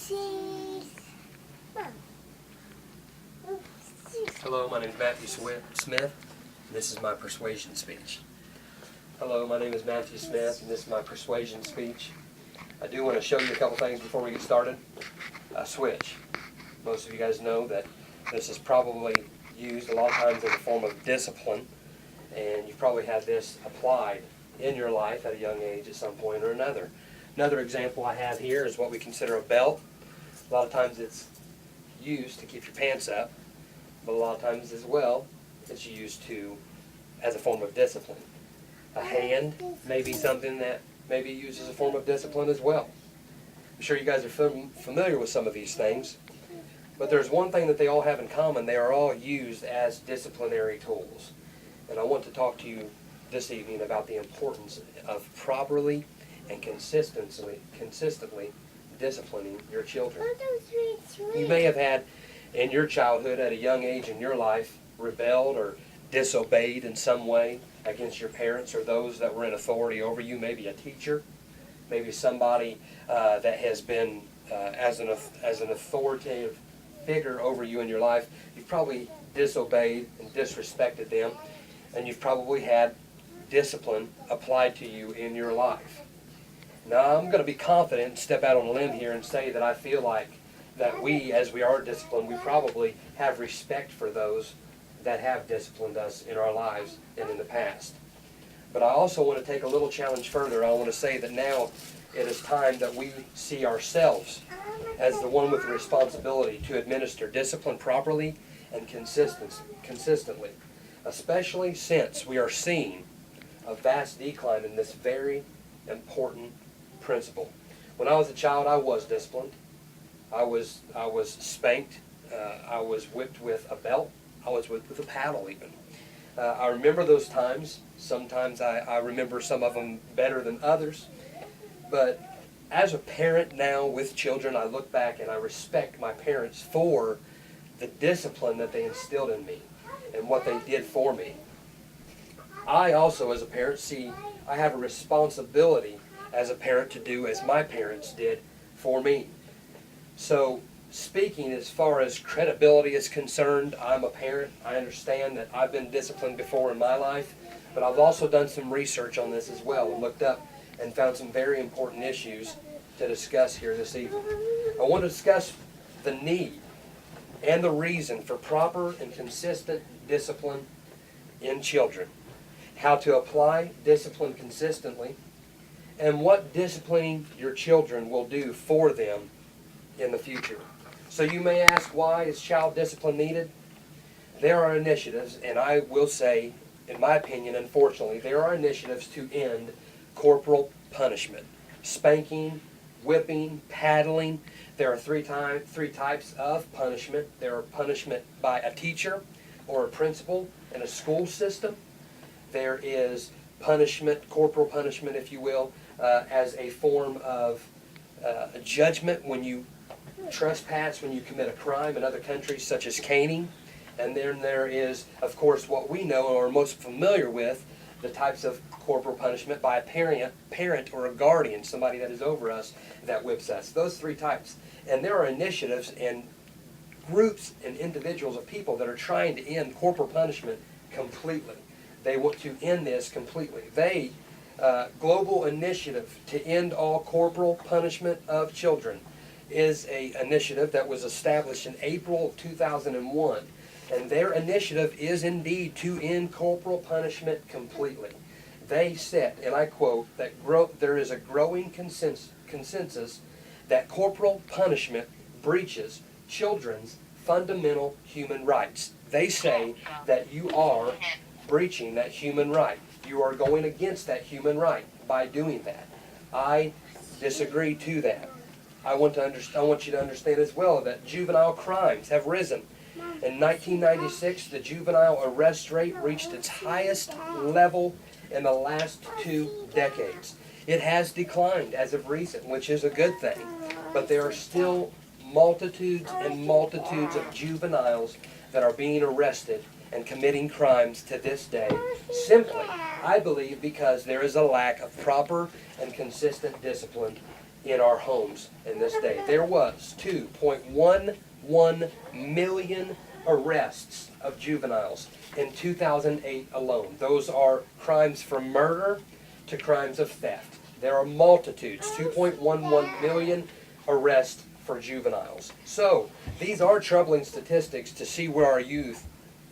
Hello, my name is Matthew Smith, and this is my persuasion speech. Hello, my name is Matthew Smith, and this is my persuasion speech. I do want to show you a couple things before we get started. A switch. Most of you guys know that this is probably used a lot of times as a form of discipline, and you've probably had this applied in your life at a young age at some point or another. Another example I have here is what we consider a belt. A lot of times it's used to keep your pants up, but a lot of times as well it's used as a form of discipline. A hand may be something that may be used as a form of discipline as well. I'm sure you guys are familiar with some of these things, but there's one thing that they all have in common. They are all used as disciplinary tools. And I want to talk to you this evening about the importance of properly and consistently disciplining your children. You may have had in your childhood at a young age in your life rebelled or disobeyed in some way against your parents or those that were in authority over you, maybe a teacher, maybe somebody that has been as an authoritative figure over you in your life. You've probably disobeyed and disrespected them, and you've probably had discipline applied to you in your life. Now, I'm going to be confident and step out on a limb here and say that I feel like that we, as we are disciplined, we probably have respect for those that have disciplined us in our lives and in the past. But I also want to take a little challenge further. I want to say that now it is time that we see ourselves as the one with the responsibility to administer discipline properly and consistently, especially since we are seeing a vast decline in this very important principle. When I was a child, I was disciplined. I was spanked. I was whipped with a belt. I was whipped with a paddle even. I remember those times. Sometimes I remember some of them better than others. But as a parent now with children, I look back and I respect my parents for the discipline that they instilled in me and what they did for me. I also, as a parent, see I have a responsibility as a parent to do as my parents did for me. So, speaking as far as credibility is concerned, I'm a parent. I understand that I've been disciplined before in my life, but I've also done some research on this as well and looked up and found some very important issues to discuss here this evening. I want to discuss the need and the reason for proper and consistent discipline in children, how to apply discipline consistently, and what disciplining your children will do for them in the future. So you may ask, why is child discipline needed? There are initiatives, and I will say, in my opinion, unfortunately, there are initiatives to end corporal punishment. Spanking, whipping, paddling. There are three types of punishment. There are punishment by a teacher or a principal in a school system. There is punishment, corporal punishment, if you will, as a form of a judgment when you trespass, when you commit a crime in other countries, such as caning. And then there is, of course, what we know or are most familiar with, the types of corporal punishment by a parent or a guardian, somebody that is over us, that whips us. Those three types. And there are initiatives and groups and individuals of people that are trying to end corporal punishment completely. They want to end this completely. Global Initiative to End All Corporal Punishment of Children is an initiative that was established in April of 2001. And their initiative is indeed to end corporal punishment completely. They said, and I quote, that there is a growing consensus that corporal punishment breaches children's fundamental human rights. They say that you are breaching that human right. You are going against that human right by doing that. I disagree to that. I want you to understand as well that juvenile crimes have risen. In 1996, the juvenile arrest rate reached its highest level in the last 2 decades. It has declined as of recent, which is a good thing, but there are still multitudes and multitudes of juveniles that are being arrested and committing crimes to this day, simply, I believe, because there is a lack of proper and consistent discipline in our homes in this day. There was 2.11 million arrests of juveniles in 2008 alone. Those are crimes from murder to crimes of theft. There are multitudes, 2.11 million arrests for juveniles. So, these are troubling statistics to see where our youth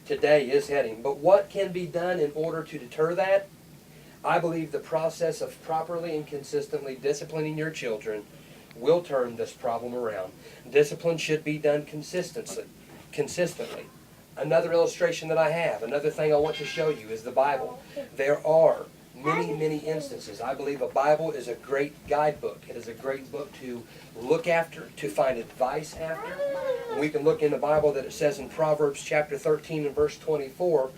today is heading. But what can be done in order to deter that? I believe the process of properly and consistently disciplining your children will turn this problem around. Discipline should be done consistently. Another illustration that I have, another thing I want to show you is the Bible. There are many instances. I believe a Bible is a great guidebook. It is a great book to look after, to find advice after. And we can look in the Bible that it says in Proverbs chapter 13 and verse 24,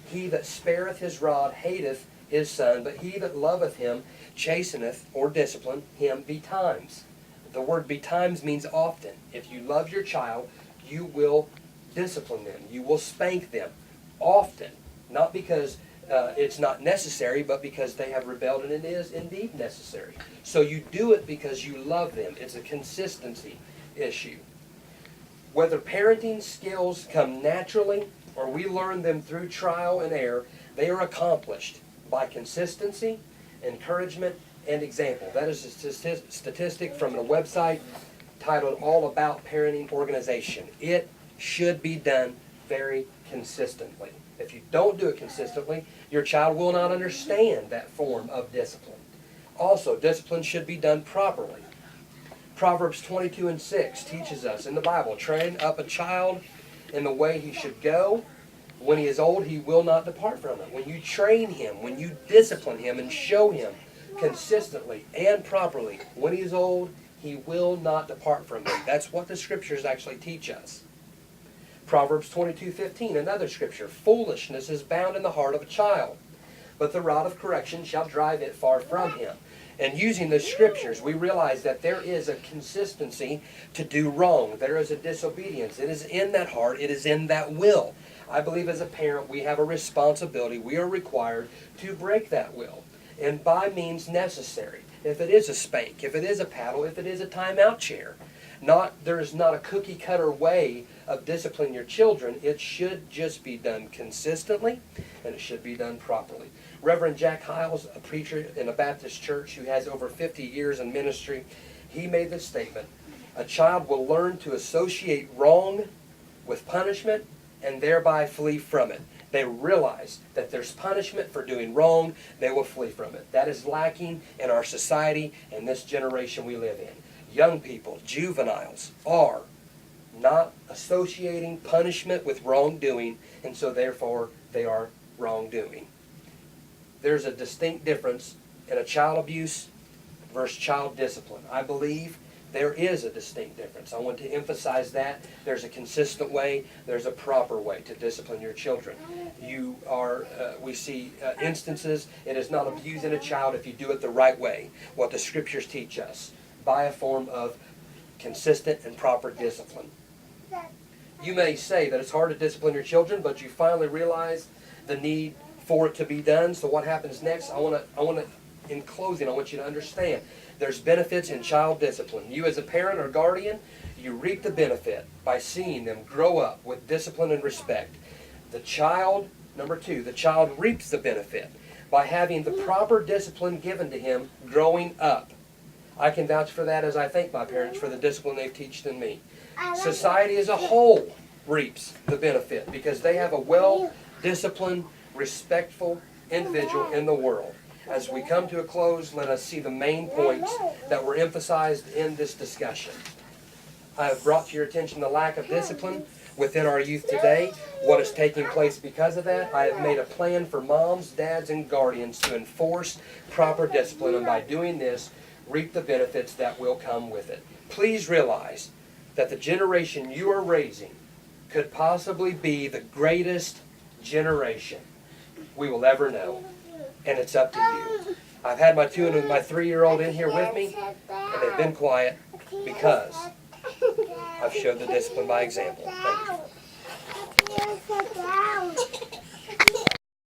"He that spareth his rod hateth his son, but he that loveth him chasteneth," or discipline, "him betimes." The word betimes means often. If you love your child, you will discipline them. You will spank them often. Not because it's not necessary, but because they have rebelled, and it is indeed necessary. So you do it because you love them. It's a consistency issue. Whether parenting skills come naturally or we learn them through trial and error, they are accomplished by consistency, encouragement, and example. That is a statistic from a website titled All About Parenting Organization. It should be done very consistently. If you don't do it consistently, your child will not understand that form of discipline. Also, discipline should be done properly. Proverbs 22 and 6 teaches us in the Bible, "Train up a child in the way he should go. When he is old, he will not depart from it." When you train him, when you discipline him and show him consistently and properly, when he is old, he will not depart from it. That's what the scriptures actually teach us. Proverbs 22:15, another scripture, "Foolishness is bound in the heart of a child, but the rod of correction shall drive it far from him." And using the scriptures, we realize that there is a consistency to do wrong. There is a disobedience. It is in that heart. It is in that will. I believe as a parent, we have a responsibility. We are required to break that will, and by means necessary. If it is a spank, if it is a paddle, if it is a timeout chair. There is not a cookie-cutter way of disciplining your children. It should just be done consistently, and it should be done properly. Reverend Jack Hiles, a preacher in a Baptist church who has over 50 years in ministry, he made this statement: "A child will learn to associate wrong with punishment and thereby flee from it. They realize that there's punishment for doing wrong, they will flee from it." That is lacking in our society and this generation we live in. Young people, juveniles, are not associating punishment with wrongdoing, and so therefore they are wrongdoing. There's a distinct difference in a child abuse versus child discipline. I believe there is a distinct difference. I want to emphasize that. There's a consistent way, there's a proper way to discipline your children. We see instances, it is not abusing a child if you do it the right way, what the scriptures teach us, by a form of consistent and proper discipline. You may say that it's hard to discipline your children, but you finally realize the need for it to be done. So what happens next? In closing, I want you to understand there's benefits in child discipline. You as a parent or guardian, you reap the benefit by seeing them grow up with discipline and respect. Number two, the child reaps the benefit by having the proper discipline given to him growing up. I can vouch for that, as I thank my parents for the discipline they've taught in me. Society as a whole reaps the benefit because they have a well-disciplined, respectful individual in the world. As we come to a close, let us see the main points that were emphasized in this discussion. I have brought to your attention the lack of discipline within our youth today, what is taking place because of that. I have made a plan for moms, dads, and guardians to enforce proper discipline, and by doing this, reap the benefits that will come with it. Please realize that the generation you are raising could possibly be the greatest generation we will ever know. And it's up to you. I've had my 2 and my 3-year-old in here with me, and they've been quiet because I've showed the discipline by example. Thank you.